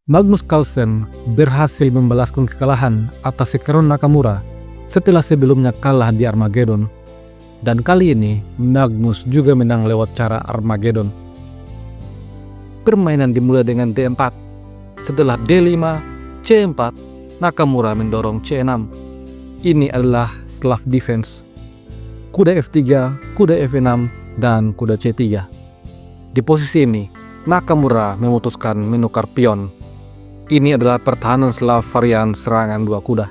Magnus Carlsen berhasil membalaskan kekalahan atas Hikaru Nakamura setelah sebelumnya kalah di Armageddon. Dan kali ini Magnus juga menang lewat cara Armageddon. Permainan dimulai dengan D4. Setelah D5, C4, Nakamura mendorong C6. Ini adalah Slav defense. Kuda F3, kuda F6, dan kuda C3. Di posisi ini, Nakamura memutuskan menukar pion. Ini adalah pertahanan Slav varian serangan dua kuda.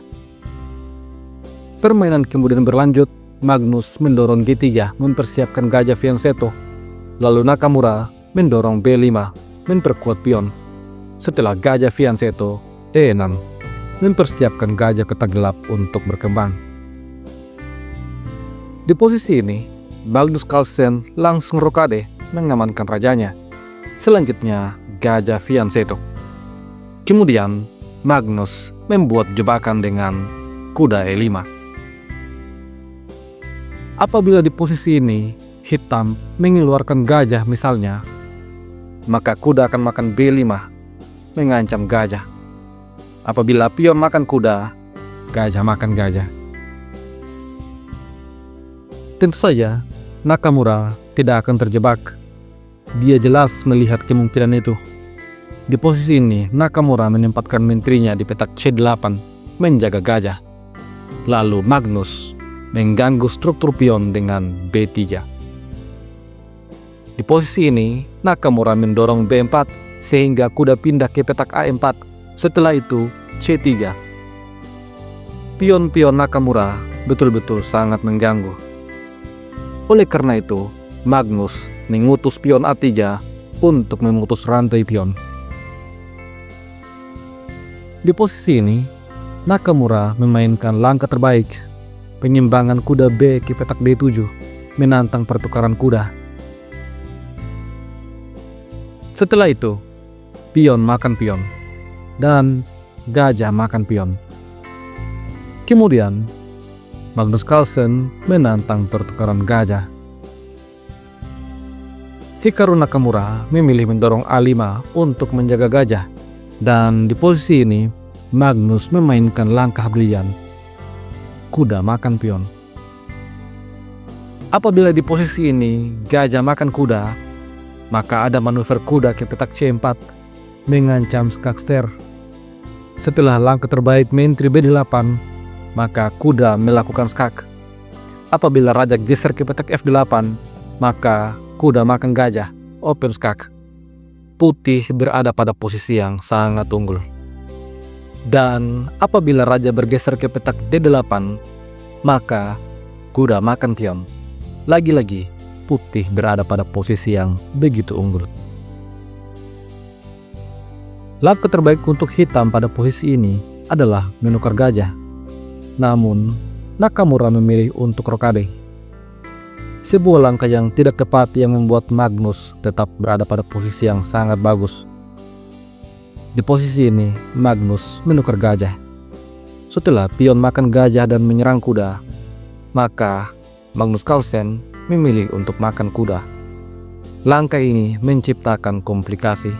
Permainan kemudian berlanjut. Magnus mendorong G3 mempersiapkan gajah fianchetto. Lalu Nakamura mendorong B5 memperkuat pion. Setelah gajah fianchetto, E6 mempersiapkan gajah kotak gelap untuk berkembang. Di posisi ini, Magnus Carlsen langsung rokade mengamankan rajanya. Selanjutnya, gajah fianchetto. Kemudian, Magnus membuat jebakan dengan kuda E5. Apabila di posisi ini, hitam mengeluarkan gajah misalnya, maka kuda akan makan B5, mengancam gajah. Apabila pion makan kuda, gajah makan gajah. Tentu saja, Nakamura tidak akan terjebak. Dia jelas melihat kemungkinan itu. Di posisi ini, Nakamura menempatkan menterinya di petak C8, menjaga gajah. Lalu Magnus mengganggu struktur pion dengan B3. Di posisi ini, Nakamura mendorong B4 sehingga kuda pindah ke petak A4. Setelah itu, C3. Pion-pion Nakamura betul-betul sangat mengganggu. Oleh karena itu, Magnus mengutus pion A3 untuk memutus rantai pion. Di posisi ini, Nakamura memainkan langkah terbaik, penyimbangan kuda B ke petak D7, menantang pertukaran kuda. Setelah itu, pion makan pion, dan gajah makan pion. Kemudian, Magnus Carlsen menantang pertukaran gajah. Hikaru Nakamura memilih mendorong A5 untuk menjaga gajah, dan di posisi ini, Magnus memainkan langkah brilian. Kuda makan pion. Apabila di posisi ini gajah makan kuda, maka ada manuver kuda ke petak C4 mengancam skakster. Setelah langkah terbaik menteri B8, maka kuda melakukan skak. Apabila raja geser ke petak F8, maka kuda makan gajah, open skak. Putih berada pada posisi yang sangat unggul. Dan apabila raja bergeser ke petak D8, maka kuda makan pion. Lagi-lagi, putih berada pada posisi yang begitu unggul. Langkah terbaik untuk hitam pada posisi ini adalah menukar gajah. Namun, Nakamura memilih untuk rokade. Sebuah langkah yang tidak tepat yang membuat Magnus tetap berada pada posisi yang sangat bagus. Di posisi ini, Magnus menukar gajah. Setelah pion makan gajah dan menyerang kuda, maka Magnus Carlsen memilih untuk makan kuda. Langkah ini menciptakan komplikasi.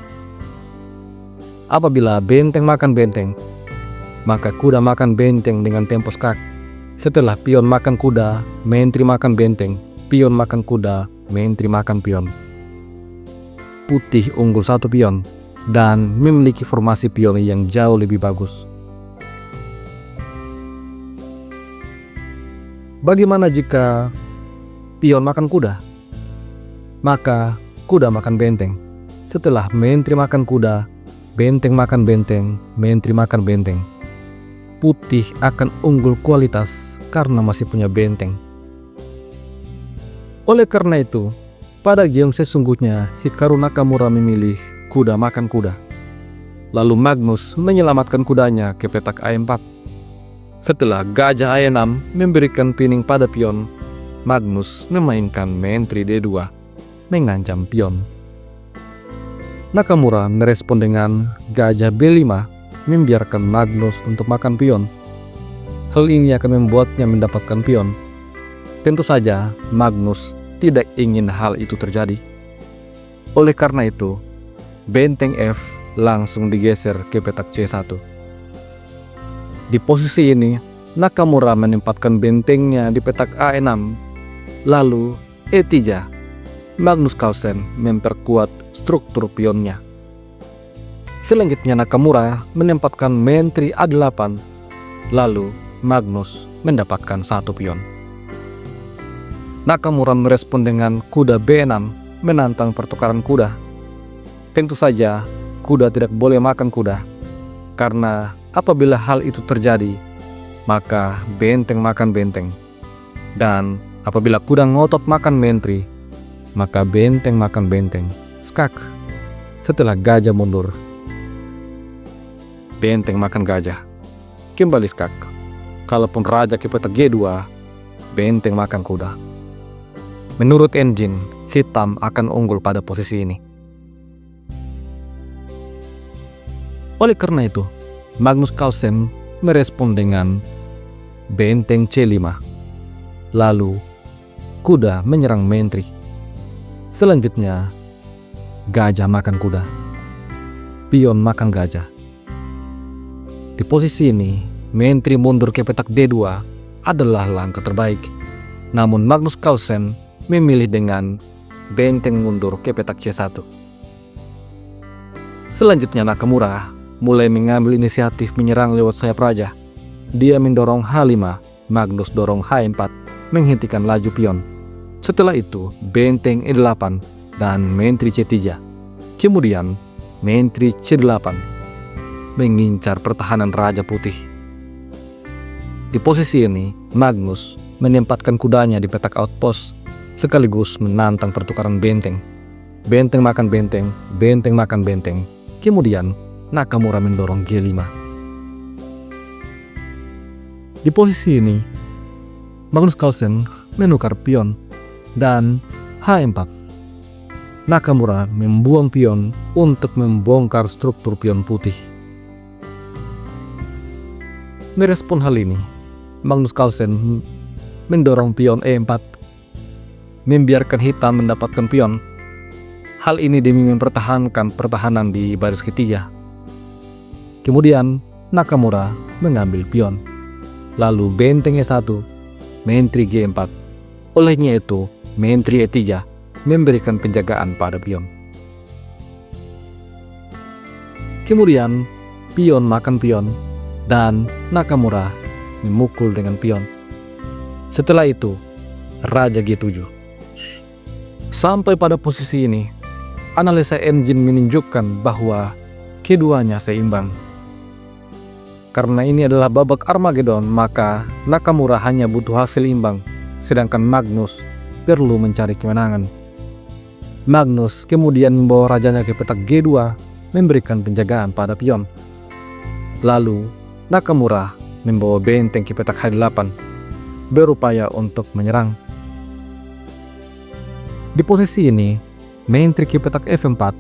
Apabila benteng makan benteng, maka kuda makan benteng dengan tempo skak. Setelah pion makan kuda, menteri makan benteng, pion makan kuda, menteri makan pion. Putih unggul satu pion dan memiliki formasi pion yang jauh lebih bagus. Bagaimana jika pion makan kuda? Maka kuda makan benteng. Setelah menteri makan kuda, benteng makan benteng, menteri makan benteng. Putih akan unggul kualitas karena masih punya benteng. Oleh karena itu, pada game sesungguhnya Hikaru Nakamura memilih kuda makan kuda. Lalu Magnus menyelamatkan kudanya ke petak A4. Setelah gajah A6 memberikan pining pada pion, Magnus memainkan menteri D2, mengancam pion. Nakamura merespon dengan gajah B5, membiarkan Magnus untuk makan pion. Hal ini akan membuatnya mendapatkan pion. Tentu saja Magnus tidak ingin hal itu terjadi. Oleh karena itu, benteng F langsung digeser ke petak C1. Di posisi ini, Nakamura menempatkan bentengnya di petak A6, lalu E3. Magnus Carlsen memperkuat struktur pionnya. Selanjutnya Nakamura menempatkan mentri A8, lalu Magnus mendapatkan 1 pion. Nakamura merespon dengan kuda B6 menantang pertukaran kuda. Tentu saja kuda tidak boleh makan kuda, karena apabila hal itu terjadi, maka benteng makan benteng. Dan apabila kuda ngotot makan mentri, maka benteng makan benteng. Skak. Setelah gajah mundur, benteng makan gajah. Kembali skak. Kalaupun raja ke petak G2, benteng makan kuda. Menurut engine, hitam akan unggul pada posisi ini. Oleh karena itu, Magnus Carlsen merespon dengan benteng C5. Lalu, kuda menyerang mentri. Selanjutnya, gajah makan kuda. Pion makan gajah. Di posisi ini, mentri mundur ke petak D2 adalah langkah terbaik. Namun Magnus Carlsen memilih dengan benteng mundur ke petak C1. Selanjutnya Nakamura mulai mengambil inisiatif menyerang lewat sayap raja. Dia mendorong H5, Magnus dorong H4, menghentikan laju pion. Setelah itu benteng E8 dan mentri C3. Kemudian mentri C8 mengincar pertahanan Raja Putih. Di posisi ini Magnus menempatkan kudanya di petak outpost sekaligus menantang pertukaran benteng. Benteng makan benteng, benteng makan benteng. Kemudian Nakamura mendorong G5. Di posisi ini Magnus Carlsen menukar pion dan H4. Nakamura membuang pion untuk membongkar struktur pion putih. Merespon hal ini, Magnus Carlsen mendorong pion E4, membiarkan hitam mendapatkan pion. Hal ini demi mempertahankan pertahanan di baris ketiga. Kemudian Nakamura mengambil pion. Lalu benteng E1, mentri G4. Olehnya itu, mentri E3 memberikan penjagaan pada pion. Kemudian pion makan pion dan Nakamura memukul dengan pion. Setelah itu, Raja G7. Sampai pada posisi ini, analisa engine menunjukkan bahwa keduanya seimbang. Karena ini adalah babak Armageddon, maka Nakamura hanya butuh hasil imbang, sedangkan Magnus perlu mencari kemenangan. Magnus kemudian membawa rajanya ke petak G2, memberikan penjagaan pada pion. Lalu, Nakamura membawa benteng ke petak H8, berupaya untuk menyerang. Di posisi ini, mentri ke petak F4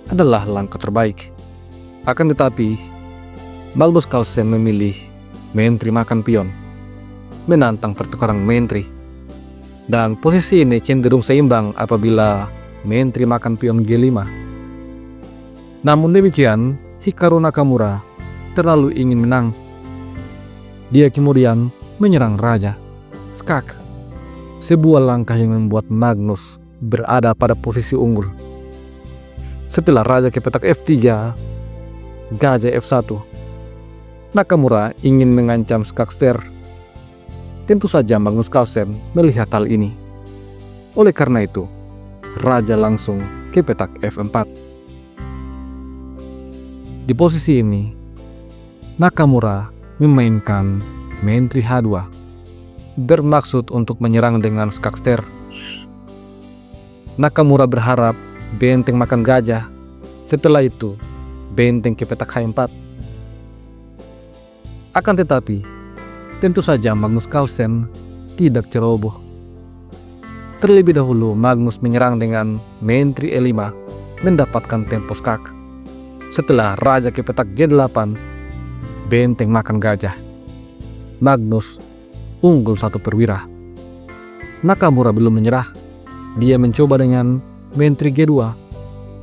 adalah langkah terbaik. Akan tetapi, Magnus Carlsen memilih mentri makan pion, menantang pertukaran mentri. Dan posisi ini cenderung seimbang apabila mentri makan pion G5. Namun demikian, Hikaru Nakamura terlalu ingin menang. Dia kemudian menyerang raja. Skak. Sebuah langkah yang membuat Magnus berada pada posisi unggul. Setelah raja ke petak F3, gajah F1. Nakamura ingin mengancam skakster. Tentu saja Magnus Carlsen melihat hal ini. Oleh karena itu, raja langsung ke petak F4. Di posisi ini, Nakamura memainkan mentri H2, bermaksud untuk menyerang dengan skakster. Nakamura berharap benteng makan gajah. Setelah itu, benteng ke petak H4. Akan tetapi, tentu saja Magnus Carlsen tidak ceroboh. Terlebih dahulu Magnus menyerang dengan mentri E5, mendapatkan tempo skak. Setelah raja ke petak G8, benteng makan gajah. Magnus unggul 1 perwira. Nakamura belum menyerah. Dia mencoba dengan mentri G2,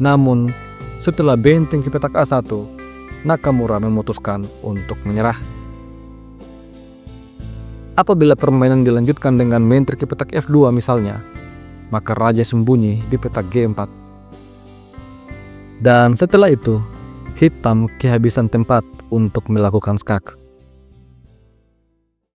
namun Setelah benteng ke petak A1, Nakamura memutuskan untuk menyerah. Apabila permainan dilanjutkan dengan main trik ke petak F2 misalnya, maka raja sembunyi di petak G4. Dan setelah itu, hitam kehabisan tempat untuk melakukan skak.